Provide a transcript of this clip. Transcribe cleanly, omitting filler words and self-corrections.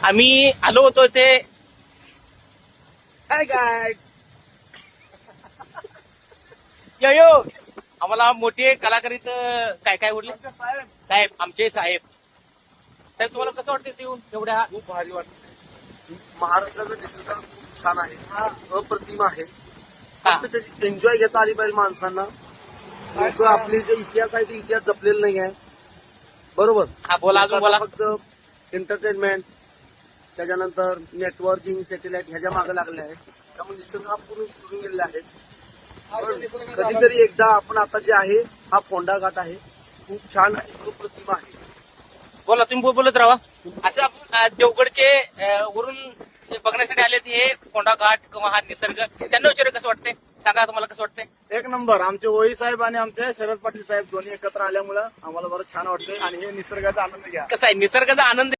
आम्ही आलो होतो ते हाय गाइस. यो आम्हाला मोठे कलाकार इथं काय काय उरले साहेब आमचे साहेब तुम्हाला कसं वाटतं ते येऊन एवढ्या खूप भारी वाटतं. महाराष्ट्राचं निसर्ग खूप छान आहे. अप्रतिम आहे. फक्त त्याची एन्जॉय घेता आली पाहिजे माणसांना. लोक आपले जे इतिहास आहे ते इतिहास जपलेला नाही आहे. बरोबर. हा बोला अजून बोला. फक्त एंटरटेनमेंट त्याच्यानंतर नेटवर्किंग सॅटेलाइट ह्याच्या मागे लागले आहेत. त्यामुळे निसर्ग हा पूर्ण विसरून गेलेला आहे. कधीतरी एकदा आपण आता जे आहे हा फोंडा घाट आहे. खूप छान आहे. अप्रतिम आहे. बोला तुम्ही बोलत राहा. असं आपण देवगडचे वरून जे बघण्यासाठी आले हे फोंडा घाट किंवा हा निसर्ग त्यांना विचार कसं वाटतंय सांगा तुम्हाला कसं वाटतंय. एक नंबर. आमचे ओळी साहेब आणि आमचे शरद पाटील साहेब दोन्ही एकत्र आल्यामुळं आम्हाला बरं छान वाटतंय आणि हे निसर्गाचा आनंद घ्या. कसं आहे निसर्गाचा आनंद